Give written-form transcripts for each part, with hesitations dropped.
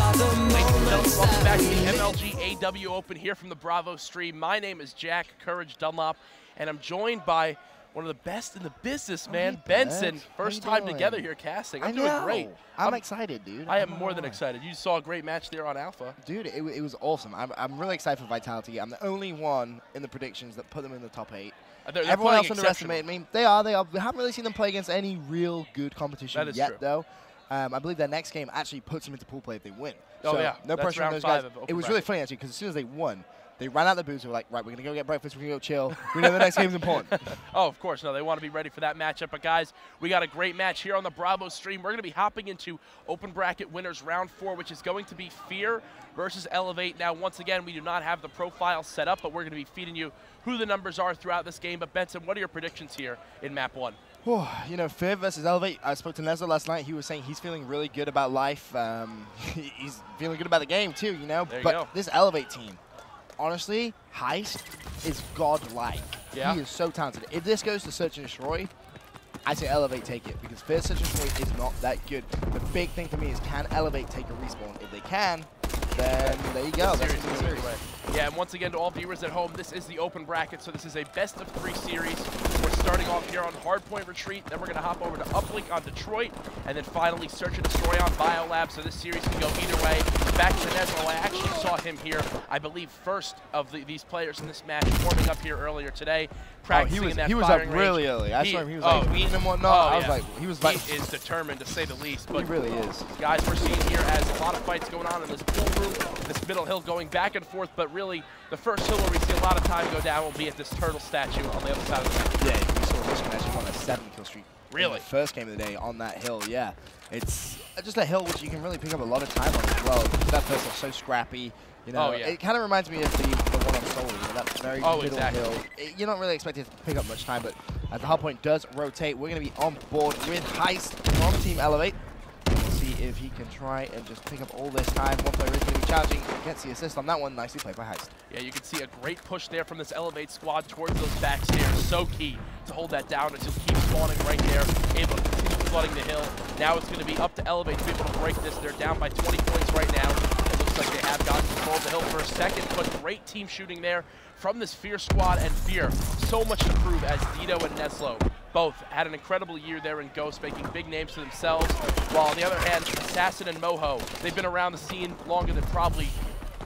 Welcome back to the MLG AW Open here from the Bravo stream. My name is Jack Courage Dunlop, and I'm joined by one of the best in the business, man, Benson. First time together here casting. I'm doing great. I'm excited, dude. I am more than excited. You saw a great match there on Alpha. Dude, it was awesome. I'm really excited for Vitality. I'm the only one in the predictions that put them in the top 8. Everyone else underestimated me. They are. We haven't really seen them play against any real good competition yet, though. I believe their next game actually puts them into pool play if they win. Oh, so yeah. No pressure on those guys. It was really funny, actually, because as soon as they won, they ran out the booth. They were like, right, we're going to go get breakfast. We're going to go chill. We know the next game's important. Oh, of course. No, they want to be ready for that matchup. But, guys, we got a great match here on the Bravo stream. We're going to be hopping into open bracket winners round 4, which is going to be FeaR versus Elevate. Now, once again, we do not have the profile set up, but we're going to be feeding you who the numbers are throughout this game. But, Benson, what are your predictions here in map 1? You know, FeaR versus Elevate. I spoke to Nezla last night. He was saying he's feeling really good about life. He's feeling good about the game, too, you know. But this Elevate team, honestly, Heist is godlike. Yeah. He is so talented. If this goes to Search and Destroy, I say Elevate take it, because FeaR Search and Destroy is not that good. The big thing for me is, can Elevate take a respawn? If they can, then there you go. That's the series. Yeah, and once again, to all viewers at home, this is the open bracket, so this is a best-of-3 series. We're starting off here on Hardpoint Retreat, then we're going to hop over to Uplink on Detroit, and then finally Search and Destroy on Biolab, so this series can go either way. Back to Nezlo, I actually saw him here, I believe, first of these players in this match, warming up here earlier today, practicing in that he was up really early. I saw him, he was like eating and whatnot. I was like, he was like... He is determined, to say the least. But he really is. Guys, we're seeing here as a lot of fights going on in this pool room, this middle hill going back and forth, but really, the first hill where we see a lot of time go down will be at this turtle statue on the other side of the map. Yeah, we saw Richmond actually on a 7-kill streak. Really? The first game of the day on that hill, yeah. It's just a hill which you can really pick up a lot of time on as well. That first hill's so scrappy. You know, it kind of reminds me of the one on Solar, you know, that very middle hill. You're not really expected to pick up much time, but as the hardpoint does rotate, we're going to be on board with Heist from Team Elevate. We'll see if he can try and just pick up all this time. One player is going to be challenging, gets the assist on that one. Nicely played by Heist. Yeah, you can see a great push there from this Elevate squad towards those back stairs. So key to hold that down and just keep spawning right there, able to continue flooding the hill. Now it's going to be up to Elevate to be able to break this. They're down by 20 points right now. It looks like they have gotten control of the hill for a second, but great team shooting there from this FeaR squad, and FeaR so much to prove, as Dito and Neslo both had an incredible year there in Ghost, making big names for themselves, while on the other hand, Assassin and Moho, they've been around the scene longer than probably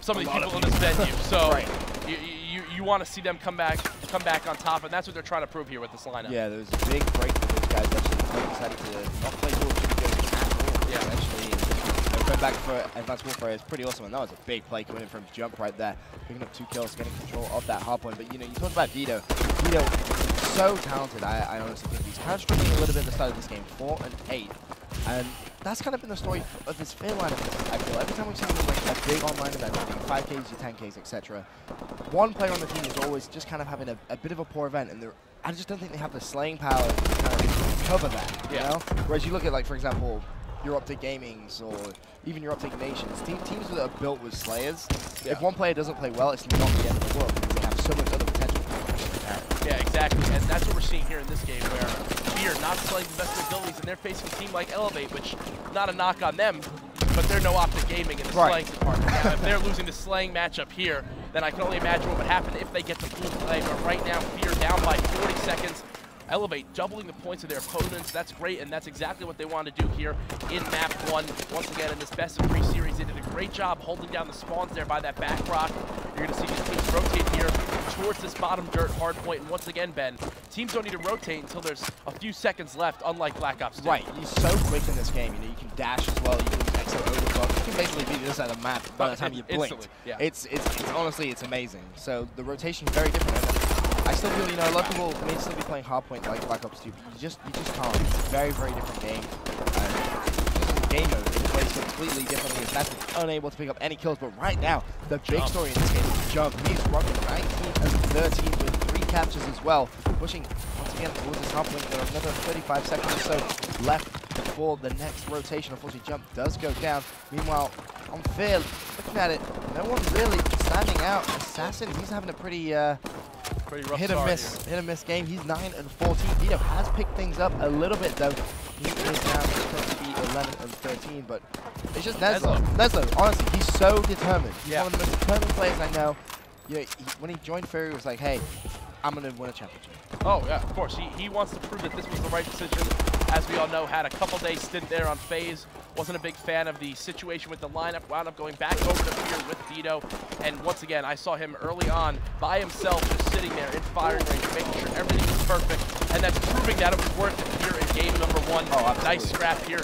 some of the people in this venue. So you want to see them come back on top, and that's what they're trying to prove here with this lineup. Yeah, there was a big break for those guys. Actually, decided to not play Call of Duty Ghost at all. Yeah, actually, going back for Advanced Warfare is pretty awesome, and that was a big play coming in from jump right there, picking up 2 kills, getting control of that hardpoint. But you know, you talked about Dito. Dito, so talented. I honestly think he's kind of struggling a little bit at the start of this game, 4 and 8, and that's kind of been the story of his FeaR lineup. I feel every time we've seen him like a big online event, 5Ks to 10Ks, etc. One player on the team is always just kind of having a bit of a poor event, and I just don't think they have the slaying power to kind of cover that. You know, whereas you look at, like, for example, your Optic Gamings or even your Optic Nations, teams that are built with slayers. If one player doesn't play well, it's not the end of the world, because they have so much other potential. Yeah, exactly, and that's what we're seeing here in this game, where FeaR not slaying the best abilities, and they're facing a team like Elevate, which, not a knock on them, but they're no Optic Gaming in the slaying department. Now, if they're losing the slaying matchup here, then I can only imagine what would happen if they get to pool play. But right now, FeaR down by 40 seconds. Elevate doubling the points of their opponents. That's great, and that's exactly what they want to do here in map 1. Once again, in this best-of-3 series, they did a great job holding down the spawns there by that back rock. You're going to see these teams rotate here towards this bottom dirt hard point. And once again, Ben, teams don't need to rotate until there's a few seconds left, unlike Black Ops 2. Right, he's so quick in this game. You know, you can dash as well. You can exo overclock. You can basically beat this side of the map by the time you blink. Yeah. It's honestly, it's amazing. So the rotation is very different. I still feel, you know, a lot of people may still be playing hardpoint like Black Ops 2. You just can't. It's a very, very different game. Game mode, it plays completely differently. Assassin's unable to pick up any kills, but right now, the big story in this game is Jump. He's rocking 19 and 13 with 3 captures as well, pushing once again towards his hardpoint. There are another 35 seconds or so left before the next rotation. Unfortunately, Jump does go down. Meanwhile, on FeaR, looking at it, no one's really standing out. Assassin, he's having a pretty rough hit and miss game. He's 9 and 14. Dito has picked things up a little bit though. He is now supposed to be 11-13, but it's just Neslo. Neslo, honestly, he's so determined. He's one of the most determined players I know. Yeah, when he joined FeaR, he was like, hey, I'm going to win a championship. Oh, yeah, of course. He wants to prove that this was the right decision. As we all know, had a couple days stint there on FaZe. Wasn't a big fan of the situation with the lineup. Wound up going back over to FeaR with Dito. And once again, I saw him early on by himself just sitting there in firing range, making sure everything was perfect. And that's proving that it was worth it here in game number 1. Oh, nice scrap here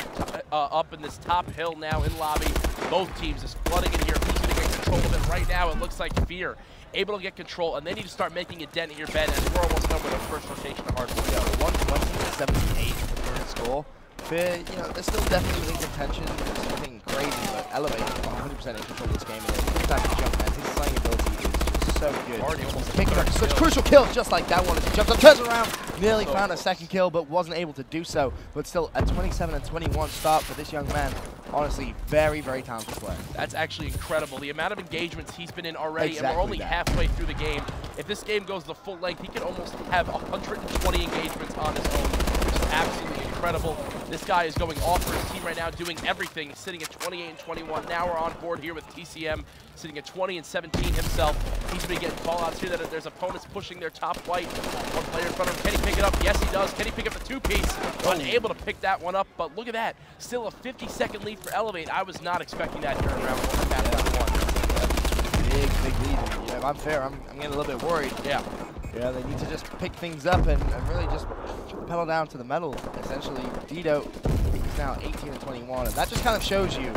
up in this top hill now in lobby. Both teams just flooding in here. Who's going to get control of it? Right now, it looks like FeaR able to get control, and they need to start making a dent here, Ben, as we're almost done with our first rotation of hardwood. Yeah, 120-78 for the score. FeaR, you know, they're still definitely in contention. There's something crazy, but Elevate 100% in control of this game. And every time he jumps, man, his slaying ability is just so good. Already almost picking up such crucial kill, just like that one as he jumps up, turns around, nearly found a second kill, but wasn't able to do so. But still, a 27-21 start for this young man. Honestly, very, very talented player. That's actually incredible. The amount of engagements he's been in already, and we're only halfway through the game. If this game goes the full length, he could almost have 120 engagements on his own, which is absolutely incredible. This guy is going off for his team right now, doing everything. He's sitting at 28-21. Now we're on board here with TCM, sitting at 20-17 himself. He's been getting call-outs here that there's opponents pushing their top white. One player in front of him. Can he pick it up? Yes, he does. Can he pick up the two-piece? Unable to pick that one up, but look at that. Still a 50-second lead for Elevate. I was not expecting that during round 1. Big lead. You know, if I'm FeaR, I'm getting a little bit worried. Yeah. Yeah, they need to just pick things up and really just pedal down to the metal. Essentially, Dito is now 18-21, and that just kind of shows you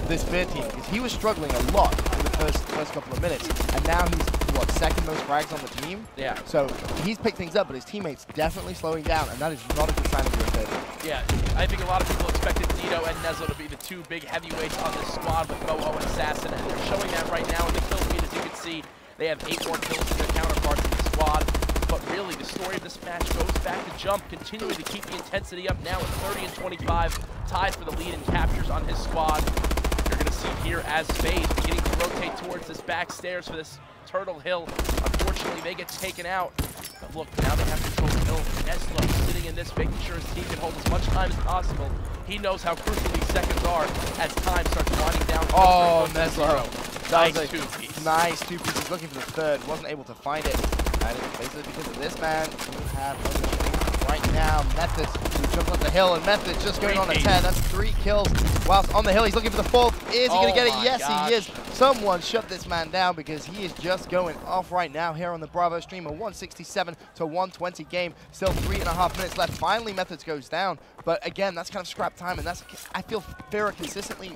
this FeaR team, because he was struggling a lot in the first couple of minutes, and now he's, what, second most frags on the team? Yeah. So he's picked things up, but his teammates definitely slowing down, and that is not a good sign of your FeaR team. Yeah, I think a lot of people expected Dito and Neslo to be the two big heavyweights on this squad with Moho and Assassin, and they're showing that right now in the kill feed. As you can see, they have 8 more kills than their counterparts in the squad. But really, the story of this match goes back to Jump, continuing to keep the intensity up now at 30-25, tied for the lead in captures on his squad. You're going to see here as FaZe beginning to rotate towards this back stairs for this Turtle Hill. Unfortunately, they get taken out. But look, now they have control of the hill. Neslo sitting in this, making sure his team can hold as much time as possible. He knows how crucial these seconds are as time starts winding down. Oh, Neslo. Nice two-piece. Nice two-piece. He's looking for the third. Wasn't able to find it. And it's basically because of this man. We have right now Methods who jumps up the hill, and Methods just going on a 10. That's 3 kills whilst on the hill. He's looking for the 4th. Is he going to get it? Yes, he is. Someone shut this man down, because he is just going off right now here on the Bravo stream. A 167-120 game. Still 3.5 minutes left. Finally, Methods goes down. But again, that's kind of scrap time, and that's, I feel FeaR are consistently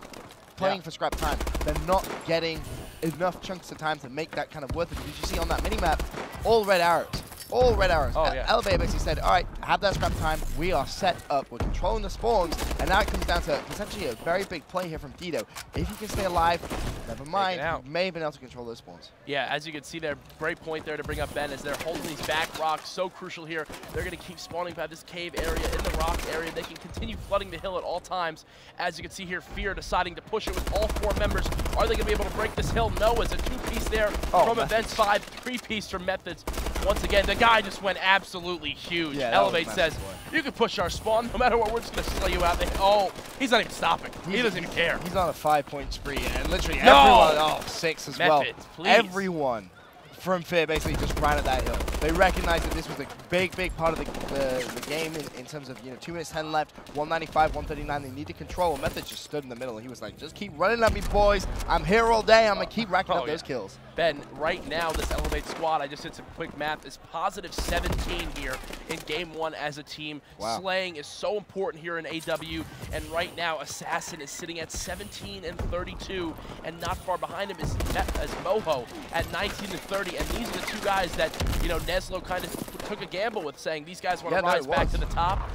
playing for scrap time. They're not getting enough chunks of time to make that kind of worth it. Because you see on that mini-map, all red arrows. All red arrows. Oh, yeah. Elevate basically said, all right, have that scrap time. We are set up. We're controlling the spawns. And now it comes down to potentially a very big play here from Dito. If he can stay alive, never mind. He may have been able to control those spawns. Yeah, as you can see there, great point there to bring up Ben as they're holding these back rocks. So crucial here. They're going to keep spawning by this cave area, in the rock area. They can continue flooding the hill at all times. As you can see here, FeaR deciding to push it with all 4 members. Are they going to be able to break this hill? No, as a 2-piece there from Events 5, 3-piece from Methods. Once again, the guy just went absolutely huge. Yeah, Elevate says, you can push our spawn no matter what, we're just going to slay you out there. Oh, he's not even stopping. He doesn't even care. He's on a 5-point spree, and literally everyone, 6 as well. Please. Everyone from FeaR basically just ran at that hill. They recognized that this was a big part of the game in terms of, you know, 2 minutes 10 left, 195, 139. They need to control. Method just stood in the middle, and he was like, just keep running at me, boys. I'm here all day. I'm going to keep racking up those kills. Ben, right now, this Elevate squad, I just did some quick math, is positive 17 here in game 1 as a team. Wow. Slaying is so important here in AW, and right now, Assassin is sitting at 17-32, and not far behind him is Moho at 19-30, and these are the 2 guys that, you know, Neslo kind of took a gamble with, saying these guys want to rise back to the top.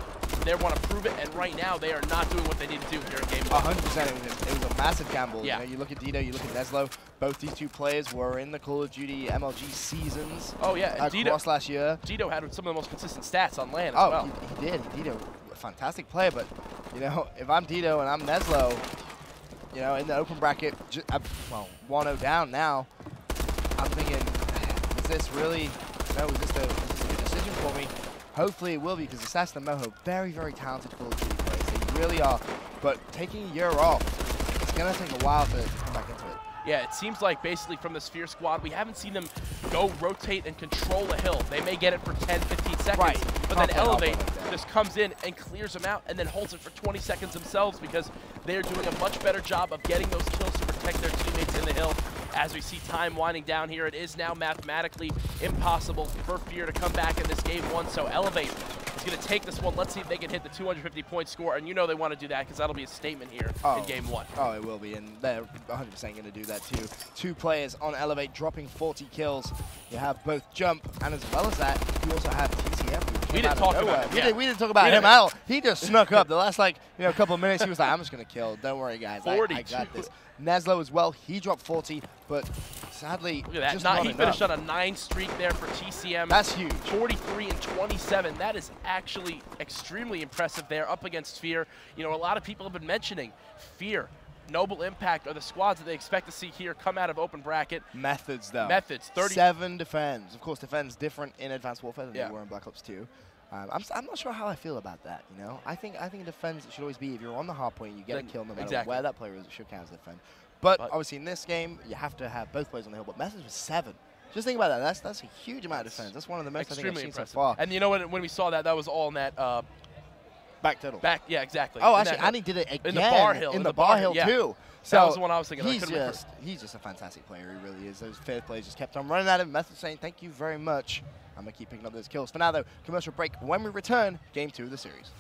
They want to prove it, and right now they are not doing what they need to do here in game 1. 100%. It was a massive gamble. Yeah. You know, you look at Dito, you look at Neslo. Both these 2 players were in the Call of Duty MLG seasons. Oh yeah, and across last year. Dito had some of the most consistent stats on LAN as well. He did. Dito, a fantastic player, but you know, if I'm Dito and I'm Neslo, you know, in the open bracket, well, 1-0 down now. I'm thinking, is this really? No, is this a good decision for me? Hopefully it will be, because Assassin and Moho, very, very talented Call of Duty players. They really are. But taking a year off, it's going to take a while to come back into it. Yeah, it seems like basically from this FeaR squad, we haven't seen them go rotate and control a hill. They may get it for 10, 15 seconds, right. but then Elevate just comes in and clears them out and then holds it for 20 seconds themselves, because they're doing a much better job of getting those kills to protect their teammates in the hill. As we see time winding down here, it is now mathematically impossible for FeaR to come back in this game one, so Elevate is going to take this one. Let's see if they can hit the 250-point score, and you know they want to do that because that'll be a statement here in game one. Oh, it will be, and they're 100% going to do that too. 2 players on Elevate dropping 40 kills. You have both Jump, and as well as that, you also have TCM. We didn't talk about him. We didn't talk about him at all. He just snuck up. The last couple of minutes, he was like, I'm just going to kill. Don't worry, guys. I got this. Neslo as well, he dropped 40, but sadly, look at that. He finished on a 9 streak there for TCM. That's huge. 43 and 27. That is actually extremely impressive there up against FeaR. You know, a lot of people have been mentioning FeaR, Noble Impact are the squads that they expect to see here come out of open bracket. Methods, though. Methods. 7 defends. Of course, defends different in Advanced Warfare than they were in Black Ops 2. I'm not sure how I feel about that, you know? I think defense should always be, if you're on the hard point, you get a kill no matter where that player is, it should count as defend. But obviously in this game, you have to have both players on the hill, but Methods was 7. Just think about that. That's a huge amount of defense. That's one of the most I think I've seen so far. And you know when we saw that, that was all in that back tunnel. Yeah, exactly. Oh, actually, and he did it again in the bar hill. In the bar hill too. So that was the one I was thinking. He's just a fantastic player. He really is. Those FeaR players just kept on running at him. Methods saying, "Thank you very much. I'm gonna keep picking up those kills." For now, though, commercial break. When we return, game 2 of the series.